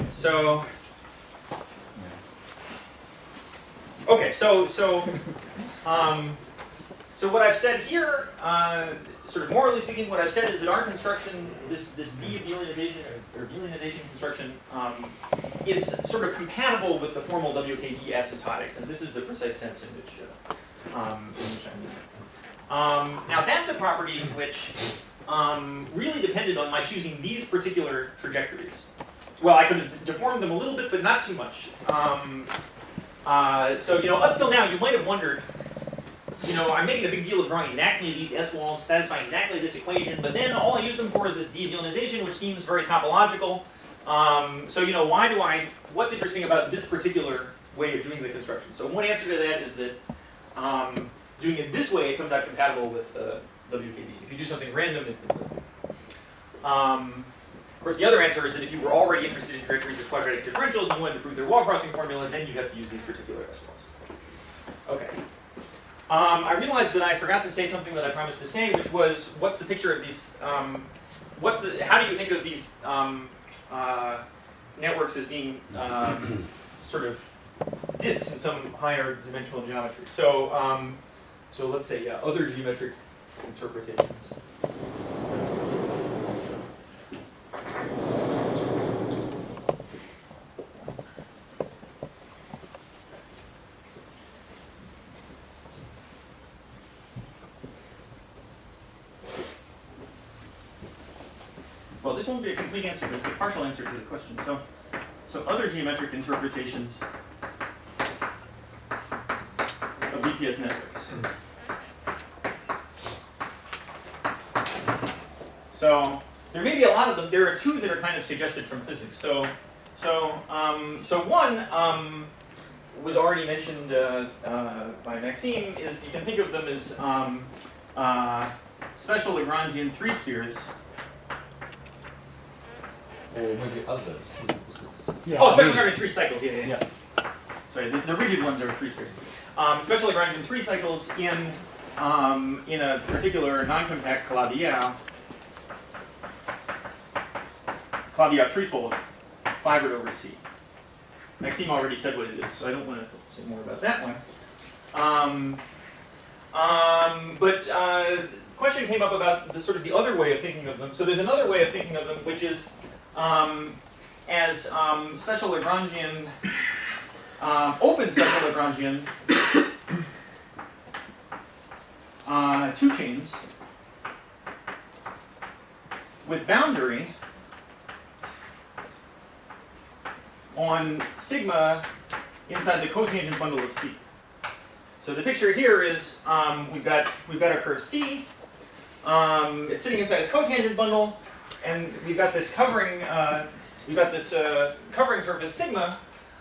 So okay, so what I've said here, sort of morally speaking, what I've said is that our construction, this de-abelianization or abelianization construction, is sort of compatible with the formal WKD asymptotics, and this is the precise sense in which I mean it. Now that's a property which really depended on my choosing these particular trajectories. Well, I could have deformed them a little bit, but not too much. So up till now, you might have wondered, I'm making a big deal of drawing exactly these S-walls, satisfying exactly this equation, but then all I use them for is this de-abelianization, which seems very topological. What's interesting about this particular way of doing the construction? So one answer to that is that doing it this way, it comes out compatible with WKD. If you do something random, it doesn't. Of course, the other answer is that if you were already interested in trajectories of quadratic differentials and you wanted to prove their wall crossing formula, then you have to use these particular S-walls. Okay. I realized that I forgot to say something that I promised to say, which was, what's the picture of these, how do you think of these networks as being sort of disks in some higher dimensional geometry? So, so let's say other geometric interpretations. Well, this won't be a complete answer, but it's a partial answer to the question. So other geometric interpretations of BPS networks. So there may be a lot of them. There are two that are kind of suggested from physics. So one was already mentioned by Maxime. Is you can think of them as special Lagrangian three spheres. Or maybe others. Oh, special Lagrangian three cycles. Yeah. Sorry, the rigid ones are three spheres. Special Lagrangian three cycles in a particular non-compact Calabi-Yau threefold, fibered over C. Maxime already said what it is, so I don't want to say more about that one. But the question came up about the sort of the other way of thinking of them. So there's another way of thinking of them, which is as special Lagrangian, open special Lagrangian two chains with boundary on sigma inside the cotangent bundle of C. So the picture here is we've got our curve C. It's sitting inside its cotangent bundle, and we've got this covering surface sigma.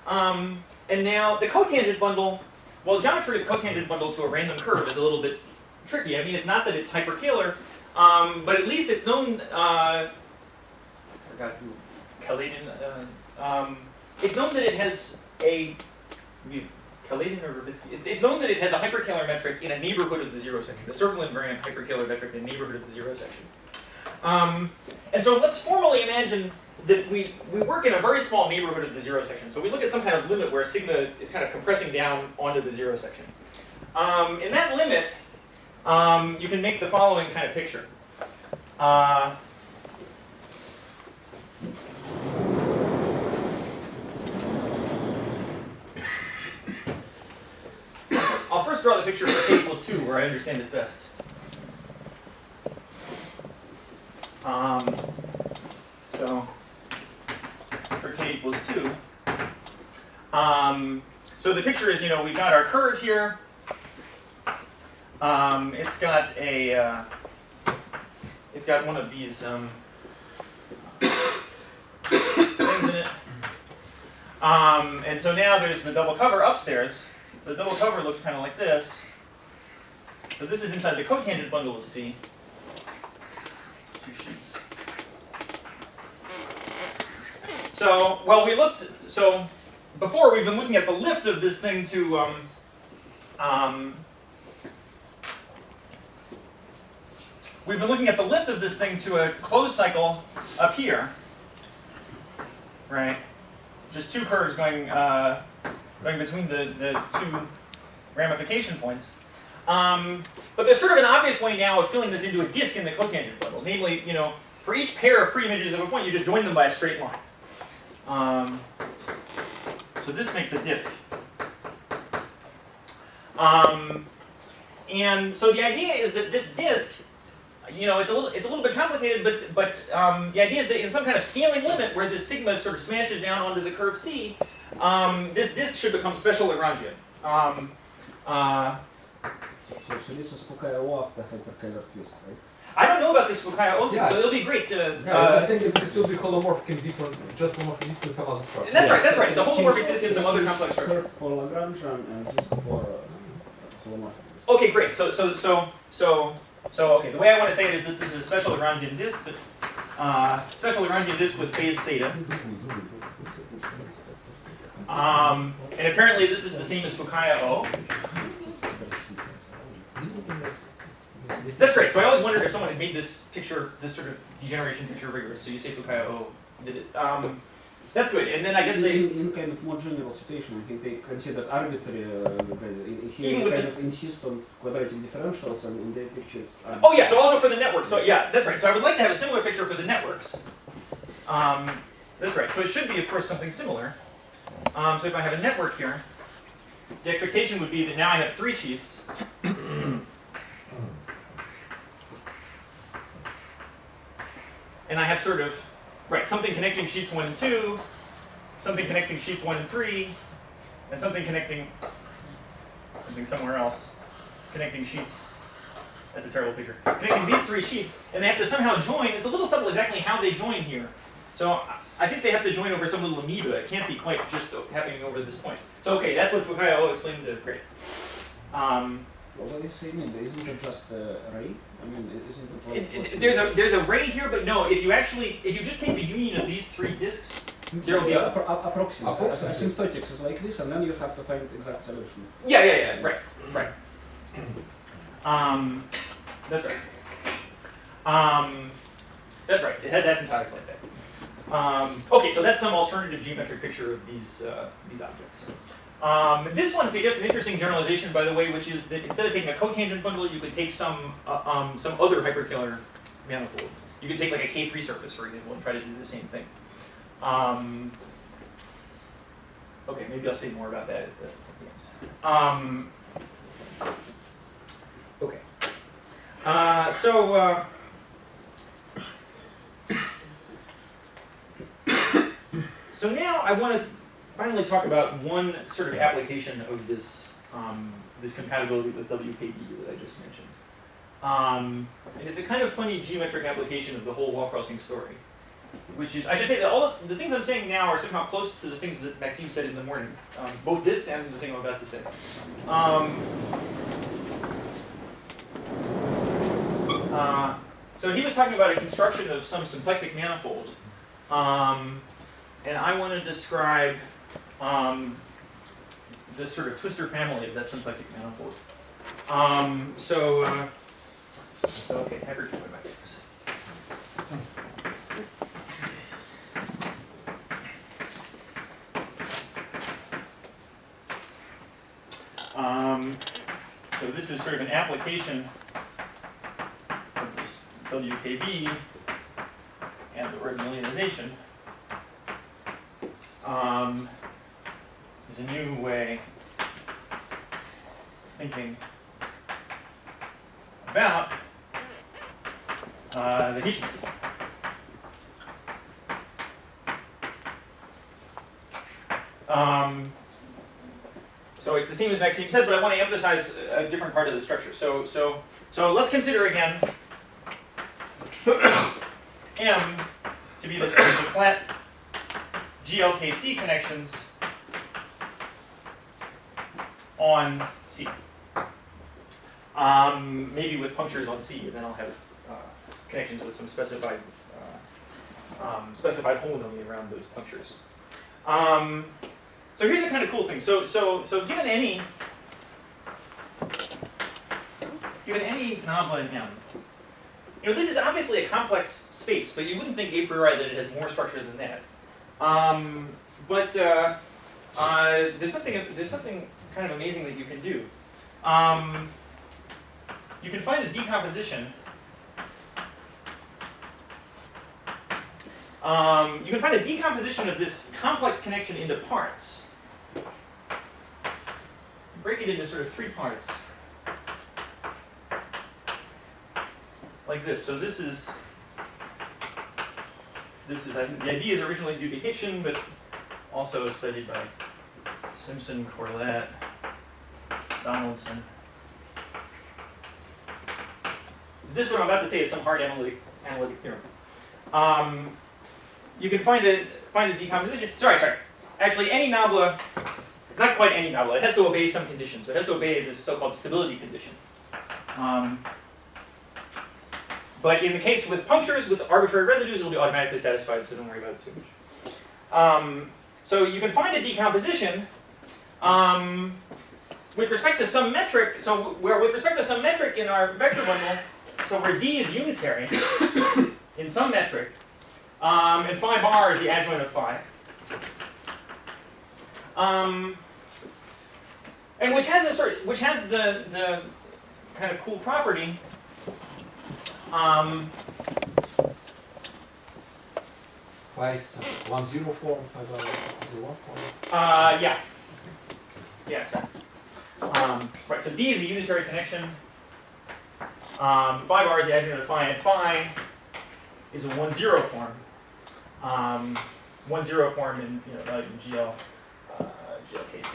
And now the cotangent bundle. Well, geometry of cotangent bundle to a random curve is a little bit tricky. I mean, it's not that it's hyperkähler, but at least it's known. I forgot who Kaledin. It's known that it has a Kaledin or Rubitsky. It's known that it has a hyperkähler metric in a neighborhood of the zero section. The circle invariant hyperkähler metric in a neighborhood of the zero section. And so let's formally imagine that we work in a very small neighborhood of the zero section. So we look at some kind of limit where sigma is kind of compressing down onto the zero section. In that limit, you can make the following kind of picture. I'll first draw the picture for k equals 2, where I understand it best. So for k equals 2. So the picture is, we've got our curve here. It's got one of these things in it. And so now there's the double cover upstairs. The double cover looks kind of like this. So this is inside the cotangent bundle of C. Two sheets. So, so before we've been looking at the lift of this thing to, we've been looking at the lift of this thing to a closed cycle up here. right? Just two curves going going between the two ramification points. But there's sort of an obvious way now of filling this into a disk in the cotangent bundle. Namely, you know, for each pair of pre-images of a point, you just join them by a straight line. So this makes a disk. And so the idea is that this disk, you know, it's a little bit complicated, but the idea is that in some kind of scaling limit where this sigma sort of smashes down onto the curve C, this disk should become special Lagrangian. So this is Fukaya after hyperkähler twist, right? I don't know about this Fukaya thing, Yeah. so it'll be great to. I think it will be holomorphic in different, just homomorphic disk and some other stuff. That's right. That's right. The holomorphic disk and some other complex structure. Curve for Lagrangian and disk for holomorphic disk. Okay, great. So okay. The way I want to say it is that this is a special Lagrangian disk, special Lagrangian disk with phase theta. And apparently this is the same as Fukaya O. That's right. So I always wondered if someone had made this picture, this sort of degeneration picture rigorous. So you say Fukaya O did it. That's good. And then I guess they... In kind of more general situation, I think they consider arbitrary, here Even they with kind the- of insist on quadratic differentials, and in their picture it's arbitrary. Oh yeah, so also for the network. So yeah, that's right. So I would like to have a similar picture for the networks. That's right. So it should be, of course, something similar. So if I have a network here, the expectation would be that now I have three sheets. And I have sort of, right, something connecting sheets 1 and 2, something connecting sheets 1 and 3, and something connecting something somewhere else, connecting sheets. That's a terrible picture. Connecting these three sheets, and they have to somehow join. It's a little subtle exactly how they join here. So I think they have to join over some little amoeba. It can't be quite just happening over this point. So okay, that's what Fukaya O explained to great. Well, what do you say? Isn't it just array? I mean, isn't it like... There's a ray here, but no. If you just take the union of these three disks, there will be a approximate. Asymptotics is like this, and then you have to find the exact solution. yeah. Right. That's right. That's right. It has asymptotics like that. Okay, so that's some alternative geometric picture of these objects. This one suggests an interesting generalization, by the way, which is that instead of taking a cotangent bundle, you could take some other hyperkähler manifold. You could take like a K3 surface, for example, and try to do the same thing. Okay, maybe I'll say more about that at the end. Okay. So now I want to finally talk about one sort of application of this this compatibility with WKB that I just mentioned. And it's a kind of funny geometric application of the whole wall crossing story, which is, I should say that all of the things I'm saying now are somehow close to the things that Maxime said in the morning, both this and the thing I'm about to say. So he was talking about a construction of some symplectic manifold, and I want to describe this sort of twister family of that symplectic manifold. Okay, hyperkähler matrices. So this is sort of an application of this WKB and the word immunization. Is a new way of thinking about the Hessian system. So it's the same as Maxime said, but I want to emphasize a different part of the structure. So let's consider again M to be the space of flat GLKC connections on C. Maybe with punctures on C, and then I'll have connections with some specified holonomy around those punctures. So here's a kind of cool thing. So given any nabla in M, this is obviously a complex space, but you wouldn't think a priori that it has more structure than that. But there's something kind of amazing that you can do. You can find a decomposition. You can find a decomposition of this complex connection into parts. Break it into sort of 3 parts. Like this. So this is I think the idea is originally due to Hitchin, but also studied by Simpson, Corlett, Donaldson. This what I'm about to say is some hard analytic theorem. You can find a decomposition. Sorry. Actually, any nabla, not quite any nabla, it has to obey some conditions. So it has to obey this so-called stability condition. But in the case with punctures, with arbitrary residues, it will be automatically satisfied, so don't worry about it too much. So you can find a decomposition with respect to some metric. So with respect to some metric in our vector bundle, so where D is unitary in some metric, and phi bar is the adjoint of phi. And which has the kind of cool property. Twice 1-0 form, 5-1 form. Yeah. Yes. Right. So D is a unitary connection. Phi bar is the adjoint of phi, and phi is a 1-0 form. 1-0 form in GL GLKC.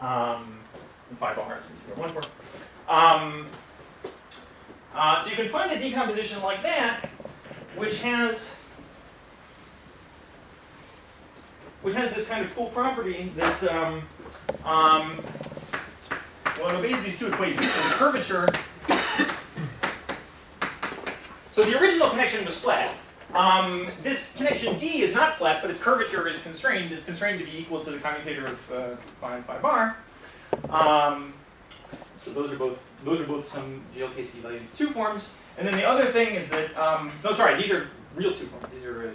And phi bar is 1 form. So you can find a decomposition like that, which has this kind of cool property that well, it obeys these 2 equations. So the curvature. So the original connection was flat. This connection D is not flat, but its curvature is constrained. It's constrained to be equal to the commutator of phi and phi bar. So those are both some GLKC value 2 forms. And then the other thing is that no, sorry, these are real 2 forms. These are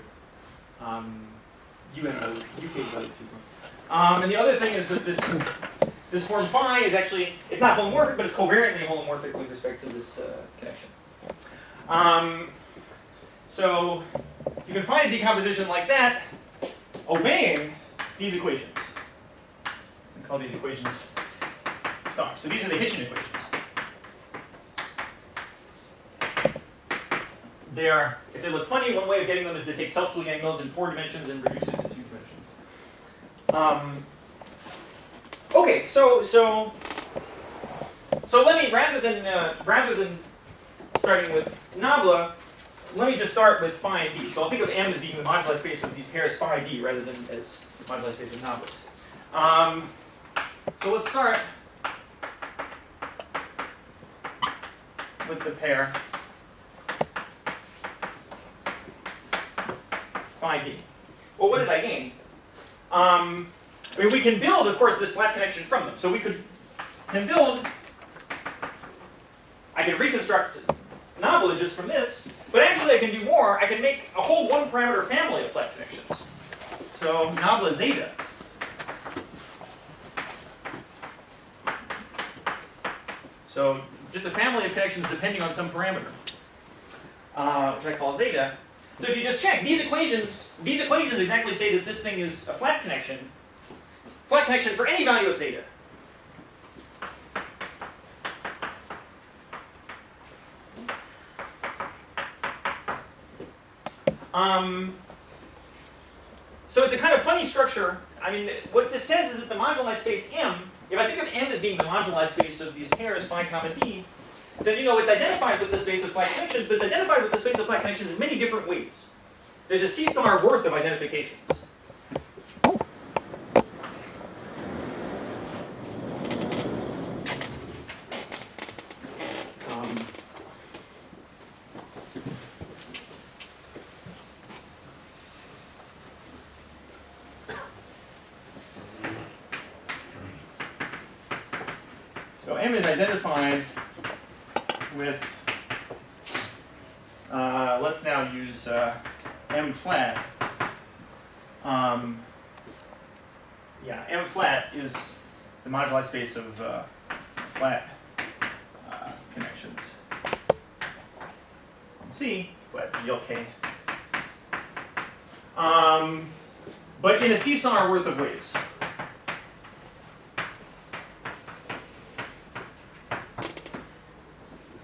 UNO, UK value 2 forms. And the other thing is that this form phi is actually, it's not holomorphic, but it's covariantly holomorphic with respect to this connection. So you can find a decomposition like that obeying these equations. We call these equations stars. So these are the Hitchin equations. They are, if they look funny, one way of getting them is to take self-Lie angles in 4 dimensions and reduce it to 2 dimensions. Okay, so let me, rather than starting with nabla, let me just start with phi and d. So I'll think of M as being the moduli space of these pairs phi d rather than as moduli space of nablas. So let's start with the pair phi d. Well, what did I gain? I mean, we can build, of course, this flat connection from them. So we can build, I can reconstruct nabla just from this, but actually I can do more. I can make a whole 1-parameter family of flat connections. So nabla zeta. So just a family of connections depending on some parameter, which I call zeta. So if you just check, these equations exactly say that this thing is a flat connection for any value of zeta. So it's a kind of funny structure. I mean, what this says is that the moduli space M, if I think of M as being the moduli space of these pairs phi comma d, then it's identified with the space of flat connections, but it's identified with the space of flat connections in many different ways. There's a C-star worth of identifications. So M is identified with, let's now use M flat Yeah, M flat is the moduli space of flat connections. C, flat GLK. But in a C-star worth of ways.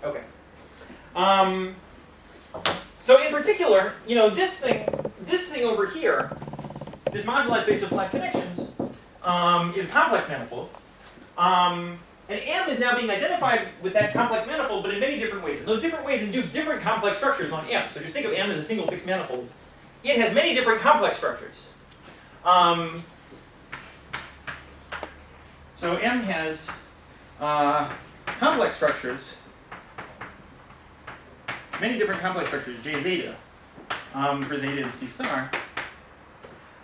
Okay. So in particular, you know, this thing over here, this moduli space of flat connections, is a complex manifold. And M is now being identified with that complex manifold, but in many different ways. And those different ways induce different complex structures on M. So just think of M as a single fixed manifold. It has many different complex structures. So M has complex structures, many different complex structures, J zeta, for zeta and C star.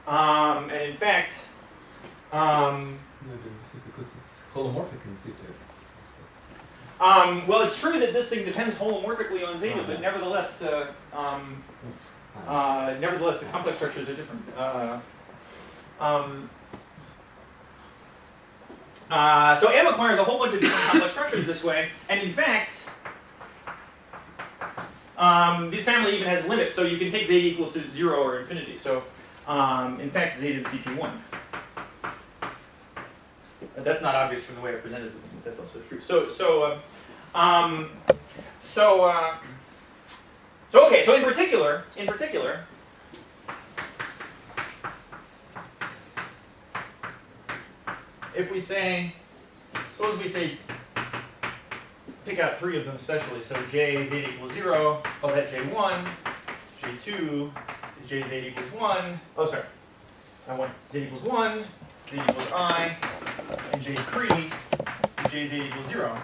And in fact, because it's holomorphic in zeta. well, it's true that this thing depends holomorphically on zeta, but nevertheless, nevertheless, the complex structures are different. So M acquires a whole bunch of different complex structures this way, and in fact, this family even has limits, so you can take zeta equal to 0 or infinity. So, in fact, zeta is CP1. But that's not obvious from the way I presented it, but that's also true. Okay. So in particular, if we say, suppose we say, pick out 3 of them especially. So J zeta equals 0, call that J1. J2 is J zeta equals 1. Oh, sorry. I want zeta equals 1, zeta equals I, and J3 is J zeta equals 0.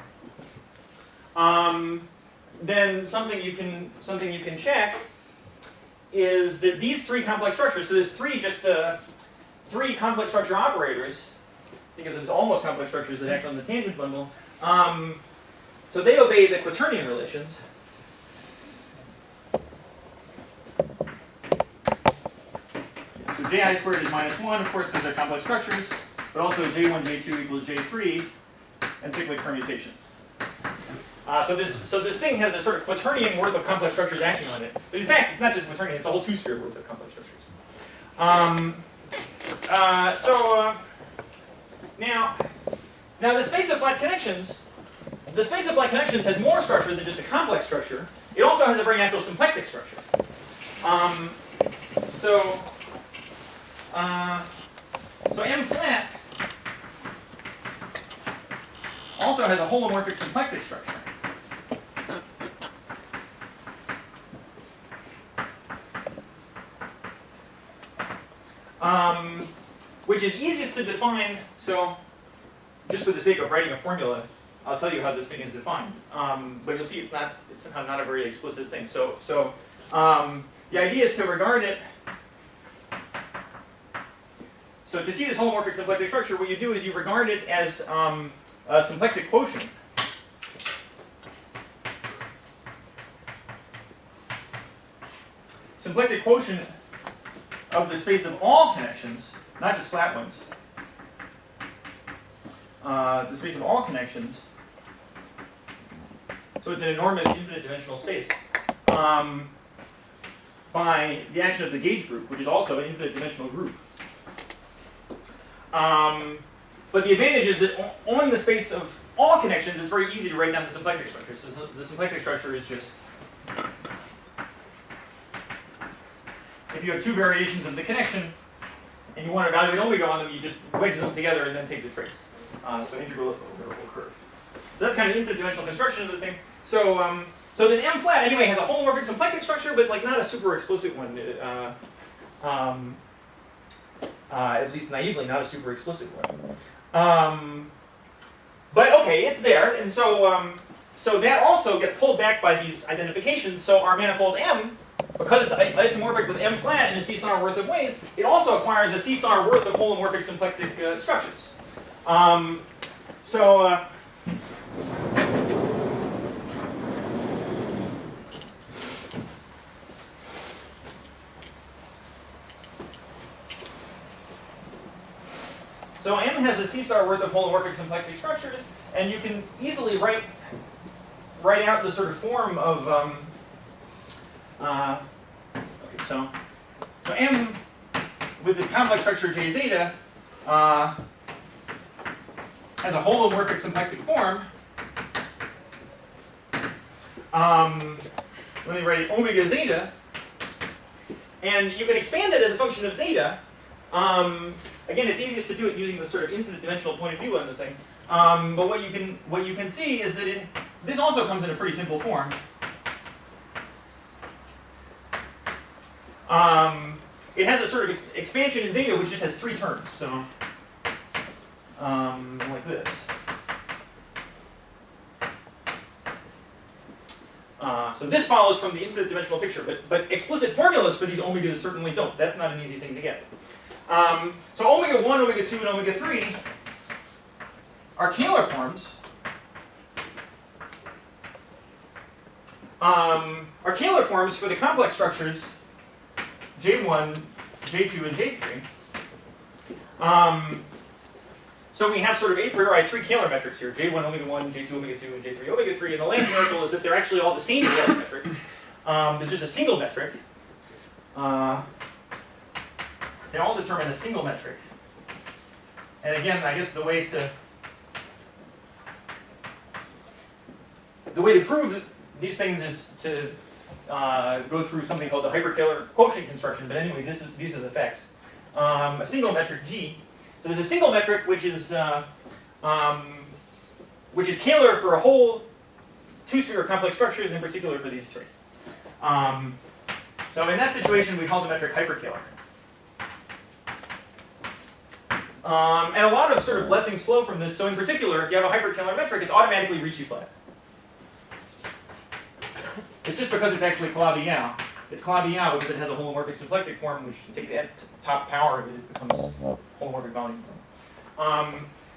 Then something you can check is that these 3 complex structures. So there's 3 complex structure operators. Think of them as almost complex structures that act on the tangent bundle. So they obey the quaternion relations. So Ji squared is -1, of course, because they're complex structures, but also J1, J2 equals J3, and cyclic permutations. So this thing has a sort of quaternion worth of complex structures acting on it. But in fact, it's not just quaternion, it's a whole 2-sphere worth of complex structures. Now the space of flat connections, has more structure than just a complex structure. It also has a very natural symplectic structure. So M flat also has a holomorphic symplectic structure. Which is easiest to define. So just for the sake of writing a formula, I'll tell you how this thing is defined. But you'll see it's somehow not a very explicit thing. So the idea is to regard it. So to see this holomorphic symplectic structure, what you do is you regard it as a symplectic quotient. Symplectic quotient of the space of all connections, not just flat ones. The space of all connections. So it's an enormous infinite dimensional space. By the action of the gauge group, which is also an infinite dimensional group. But the advantage is that on the space of all connections, it's very easy to write down the symplectic structure. So the symplectic structure is just, if you have 2 variations of the connection, and you want to evaluate omega on them, you just wedge them together and then take the trace. So integral of the vertical curve. So that's kind of infinite dimensional construction of the thing. So this M flat anyway has a holomorphic symplectic structure, but like not a super explicit one. At least naively, not a super explicit one. But okay, it's there, and so that also gets pulled back by these identifications. So our manifold M, because it's isomorphic with M flat in a C-star worth of ways, it also acquires a C-star worth of holomorphic symplectic structures. So M has a C star worth of holomorphic symplectic structures, and you can easily write out the sort of form of okay, so M with its complex structure J zeta has a holomorphic symplectic form. Let me write omega zeta, and you can expand it as a function of zeta. Again, it's easiest to do it using the sort of infinite dimensional point of view on the thing. But what you can see is that this also comes in a pretty simple form. It has a sort of expansion in zeta which just has 3 terms. So like this. So this follows from the infinite dimensional picture, but explicit formulas for these omegas certainly don't. That's not an easy thing to get. So omega 1, omega 2, and omega 3 are Kähler forms. Are Kähler forms for the complex structures J1, J2, and J3. So we have sort of a priori 3 Kähler metrics here: J1, omega 1, J2, omega 2, and J3, omega 3. And the last miracle is that they're actually all the same Kähler metric. There's just a single metric. They all determine a single metric. And again, I guess the way to prove these things is to go through something called the hyperkähler quotient construction. But anyway, these are the facts. A single metric G. So there's a single metric which is Kähler for a whole 2-sphere complex structures, in particular for these 3. So in that situation, we call the metric hyperkähler. And a lot of sort of blessings flow from this. So in particular, if you have a hyperkähler metric, it's automatically Ricci flat. It's just because it's actually Calabi-Yau. It's Calabi-Yau because it has a holomorphic symplectic form, which you take the top power of it becomes holomorphic volume.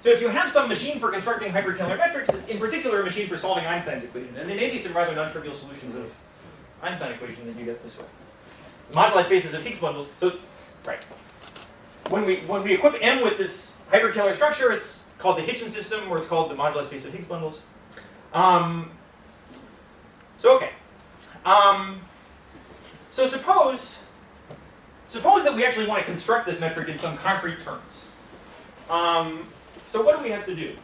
So if you have some machine for constructing hyperkähler metrics, in particular a machine for solving Einstein's equation, and there may be some rather non-trivial solutions of Einstein equation that you get this way. Moduli spaces of Higgs bundles. So, right. When we equip M with this hyperkähler structure, it's called the Hitchin system, or it's called the moduli space of Higgs bundles. So okay. So suppose that we actually want to construct this metric in some concrete terms. So what do we have to do?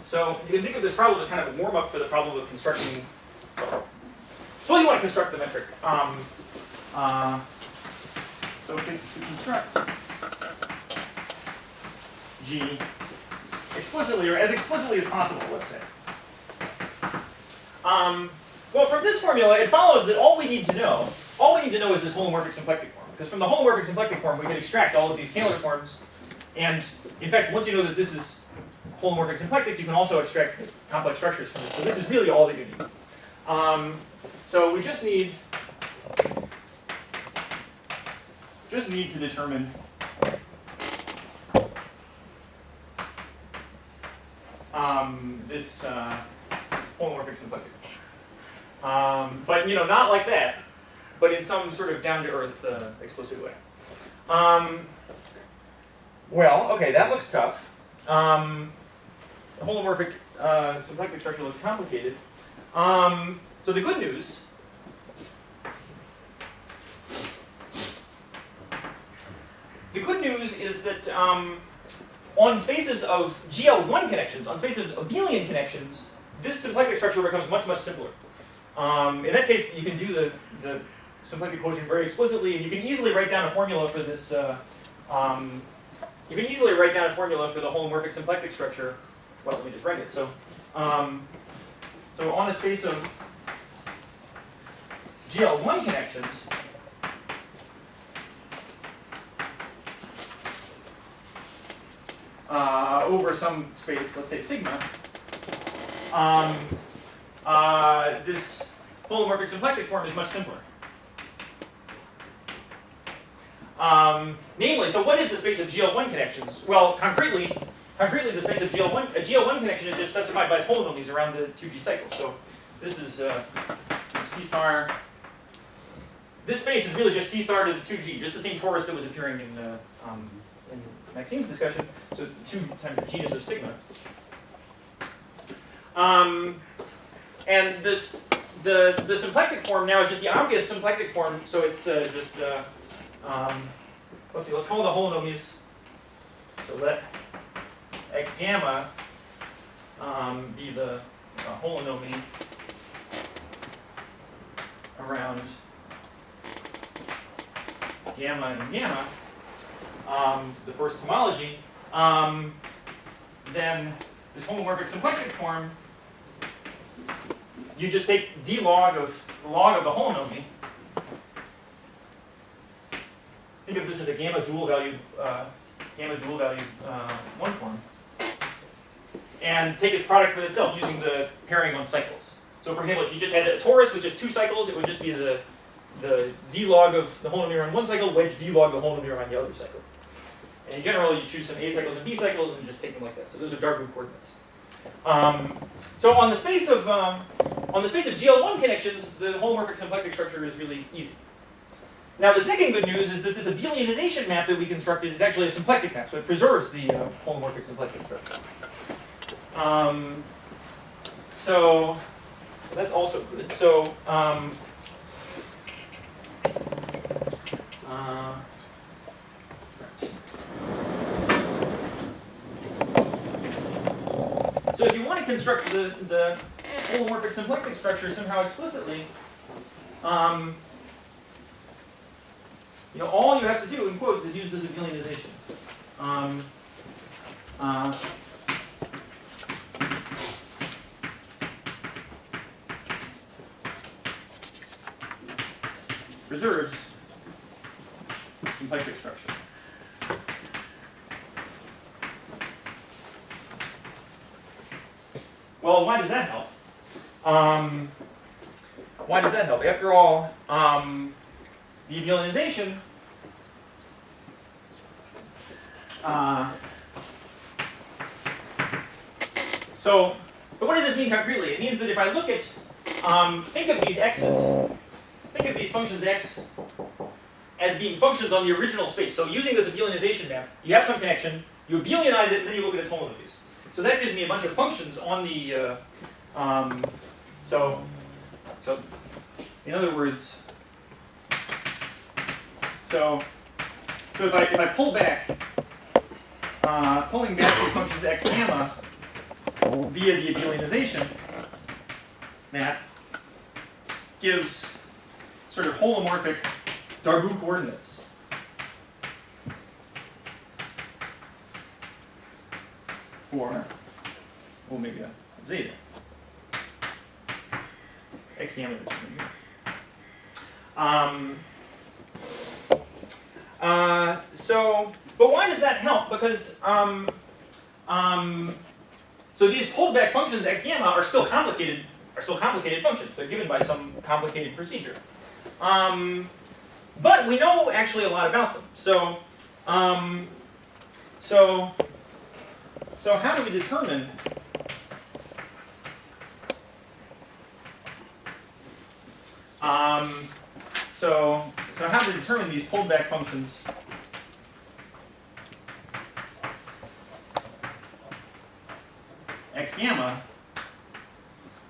So you can think of this problem as kind of a warm-up for the problem of constructing. Suppose you want to construct the metric. So to construct G explicitly, or as explicitly as possible, let's say. Well, from this formula, it follows that all we need to know is this holomorphic symplectic form. Because from the holomorphic symplectic form, we can extract all of these Kähler forms. And in fact, once you know that this is holomorphic symplectic, you can also extract complex structures from it. So this is really all that you need. So we just need to determine this holomorphic symplectic. But not like that, but in some sort of down-to-earth explicit way. Well, okay, that looks tough. The holomorphic symplectic structure looks complicated. So the good news is that on spaces of GL1 connections, on spaces of abelian connections, this symplectic structure becomes much, much simpler. In that case, you can do the symplectic quotient very explicitly, and you can easily write down a formula for this. You can easily write down a formula for the holomorphic symplectic structure. Well, let me just write it. So, so on a space of GL1 connections, over some space, let's say sigma, this holomorphic symplectic form is much simpler. Namely, so what is the space of GL1 connections? Well, concretely, the space of GL1, a GL1 connection is just specified by its holonomies around the 2G cycles. So this is C star. This space is really just C star to the 2G, just the same torus that was appearing in Maxime's discussion. So 2 times the genus of sigma. And this the symplectic form now is just the obvious symplectic form. So it's just let's see. Let's call the holonomies. So let x gamma be the holonomy around gamma and gamma, the first homology, then this homomorphic symplectic form, you just take d log of the holonomy. Think of this as a gamma dual value one form, and take its product with itself using the pairing on cycles. So, for example, if you just had a torus with just 2 cycles, it would just be the d log of the holonomy around one cycle, wedge d log of the holonomy around the other cycle. And in general, you choose some A cycles and B cycles and just take them like that. So those are Darboux coordinates. So on the space of GL1 connections, the holomorphic symplectic structure is really easy. Now the second good news is that this abelionization map that we constructed is actually a symplectic map, so it preserves the holomorphic symplectic structure. So that's also good. So so if you want to construct the holomorphic symplectic structure somehow explicitly, all you have to do, in quotes, is use this abelionization. Preserves symplectic structure. Well, why does that help? Why does that help? After all, the abelionization but what does this mean concretely? It means that if I look at, think of these x's, think of these functions x as being functions on the original space. So using this abelionization map, you have some connection, you abelionize it, and then you look at its holonomies. So that gives me a bunch of functions on the, so in other words, so if I pull back, pulling back these functions x gamma via the abelionization map gives sort of holomorphic Darboux coordinates. For omega zeta. X gamma. But why does that help? Because so these pulled back functions x gamma are still complicated functions. They're given by some complicated procedure. But we know actually a lot about them. So how do we determine so how to determine these pulled back functions x gamma,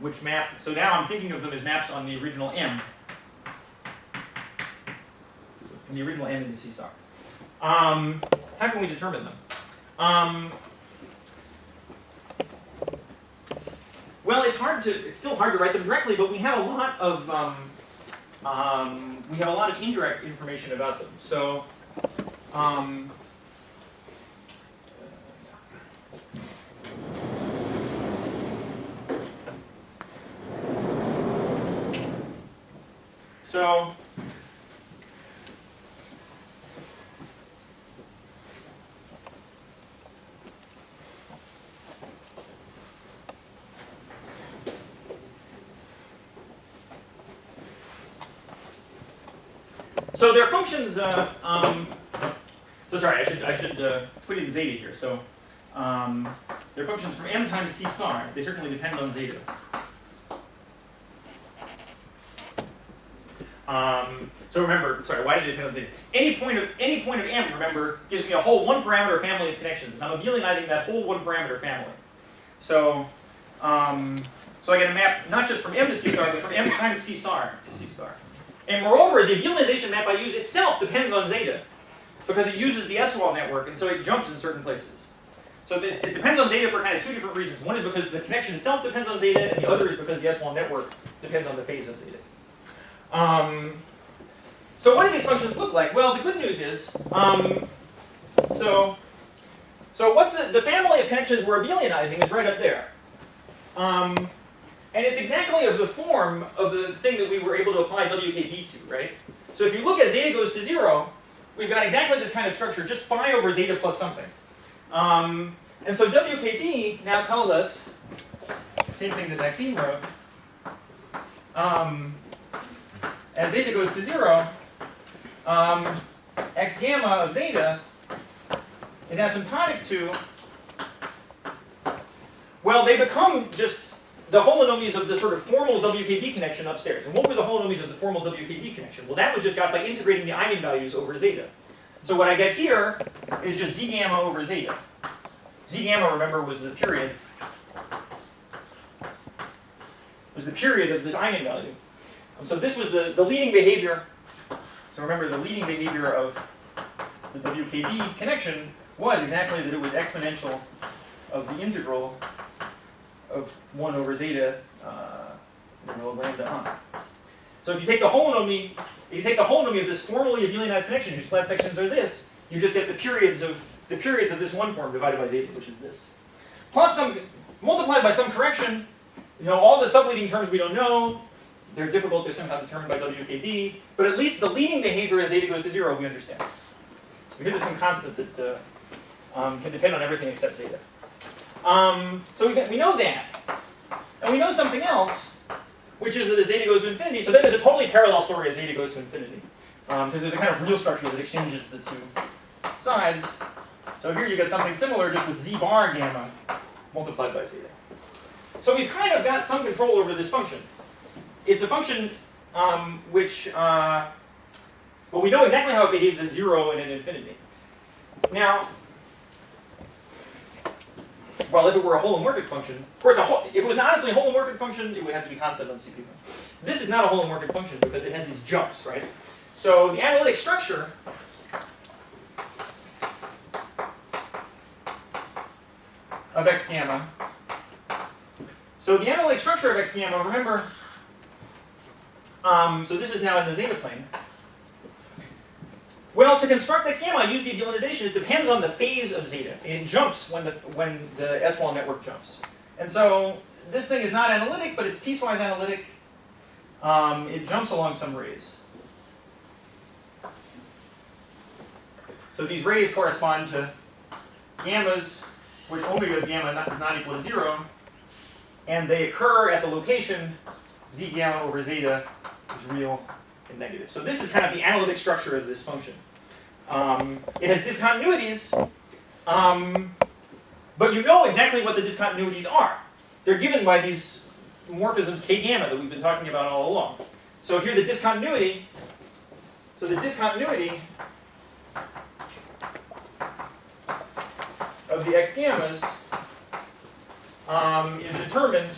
which map, so now I'm thinking of them as maps on the original M. From the original M into C star. How can we determine them? Well, it's still hard to write them directly, but we have a lot of indirect information about them. So So their functions. So sorry, I should put in zeta here. So their functions from m times c star. They certainly depend on zeta. So remember, sorry, why did they depend on zeta? Any point of m, remember, gives me a whole one parameter family of connections, and I'm abelianizing that whole one parameter family. So so I get a map not just from m to c star, but from m times c star to c star. And moreover, the abelianization map I use itself depends on zeta, because it uses the S-wall network, and so it jumps in certain places. So it depends on zeta for kind of two different reasons. One is because the connection itself depends on zeta, and the other is because the S-wall network depends on the phase of zeta. So what do these functions look like? Well, the good news is, so what's the family of connections we're abelianizing is right up there. And it's exactly of the form of the thing that we were able to apply WKB to, right? So if you look at zeta goes to 0, we've got exactly this kind of structure, just phi over zeta plus something. And so WKB now tells us, same thing that Maxime wrote, as zeta goes to 0, x gamma of zeta is asymptotic to, well, they become just the holonomies of the sort of formal WKB connection upstairs. And what were the holonomies of the formal WKB connection? Well, that was just got by integrating the eigenvalues over zeta. So what I get here is just z gamma over zeta. Z gamma, remember, was the period of this eigenvalue. So this was the leading behavior. So remember, the leading behavior of the WKB connection was exactly that it was exponential of the integral of 1 over zeta lambda on. So if you take the holonomy, of this formally abelianized connection whose flat sections are this, you just get the periods of this one form divided by zeta, which is this. Plus multiplied by some correction, all the subleading terms we don't know. They're difficult, they're somehow determined by WKB, but at least the leading behavior as zeta goes to 0, we understand. We hear there's some constant that can depend on everything except zeta. So we know that. And we know something else, which is that as zeta goes to infinity, so then there's a totally parallel story as zeta goes to infinity. Because there's a kind of real structure that exchanges the two sides. So here you get something similar just with z bar gamma multiplied by zeta. So we've kind of got some control over this function. It's a function which, well, we know exactly how it behaves at 0 and at infinity. Now, well, if it were a holomorphic function, of course, if it was honestly a holomorphic function, it would have to be constant on CP1. This is not a holomorphic function because it has these jumps, right? So the analytic structure of x gamma. So the analytic structure of x gamma, remember, so this is now in the zeta plane. Well, to construct x gamma, I use the abelianization. It depends on the phase of zeta. It jumps when the S-wall network jumps. And so this thing is not analytic, but it's piecewise analytic. It jumps along some rays. So these rays correspond to gammas, which omega of gamma is not equal to 0. And they occur at the location z gamma over zeta is real and negative. So this is kind of the analytic structure of this function. It has discontinuities, but you know exactly what the discontinuities are. They're given by these morphisms k gamma that we've been talking about all along. So here the discontinuity, of the x gammas is determined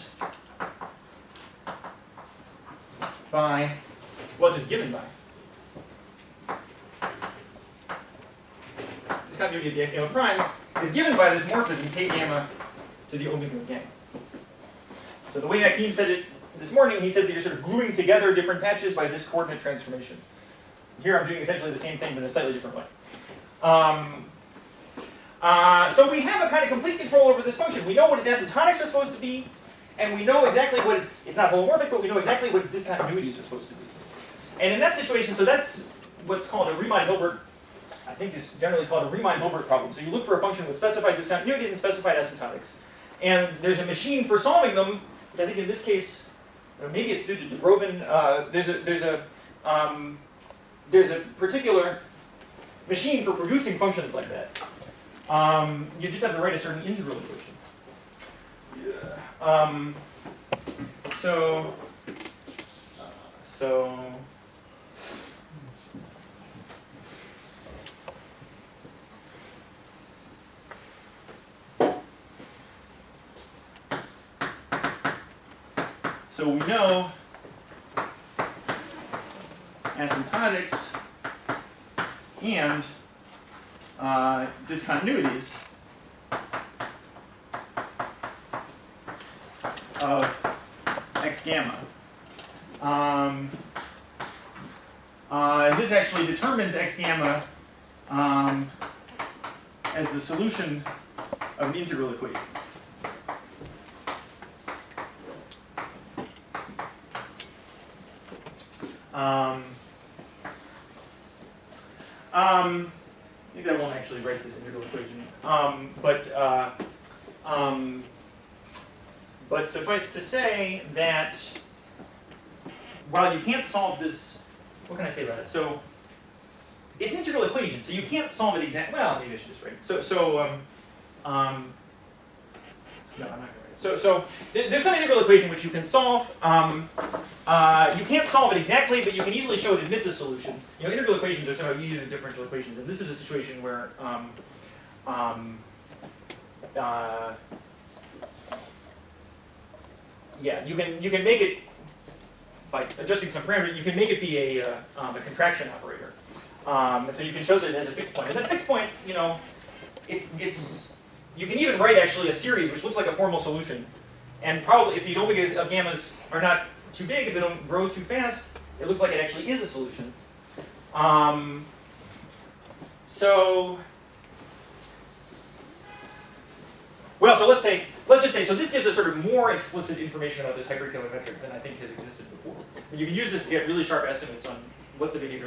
by, well, just given by. Discontinuity of the x gamma primes is given by this morphism k gamma to the omega of gamma. So the way Maxime said it this morning, he said that you're sort of gluing together different patches by this coordinate transformation. Here I'm doing essentially the same thing, but in a slightly different way. So we have a kind of complete control over this function. We know what its asymptotics are supposed to be, and we know exactly what it's not holomorphic, but we know exactly what its discontinuities are supposed to be. And in that situation, so that's what's called a Riemann-Hilbert, I think is generally called a Riemann-Hilbert problem. So you look for a function with specified discontinuities and specified asymptotics. And there's a machine for solving them, but I think in this case, maybe it's due to Dubrovin, there's a there's a particular machine for producing functions like that. You just have to write a certain integral equation. So we know asymptotics and discontinuities of x gamma. This actually determines x gamma as the solution of an integral equation. Maybe I won't actually write this integral equation, but suffice to say that while you can't solve this, what can I say about it? So it's an integral equation, so you can't solve it exactly. Well, maybe I should just write it. No, I'm not going to write it. So there's some integral equation which you can solve. You can't solve it exactly, but you can easily show it admits a solution. You know, integral equations are somehow easier than differential equations, and this is a situation where yeah, you can make it by adjusting some parameters. You can make it be a contraction operator, and so you can show that it has a fixed point. And that fixed point, you know, it's you can even write actually a series which looks like a formal solution, and probably if these omegas of gammas are not too big, if they don't grow too fast, it looks like it actually is a solution. So let's just say, so this gives us sort of more explicit information about this hyperkilometric than I think has existed before. And you can use this to get really sharp estimates on what the behavior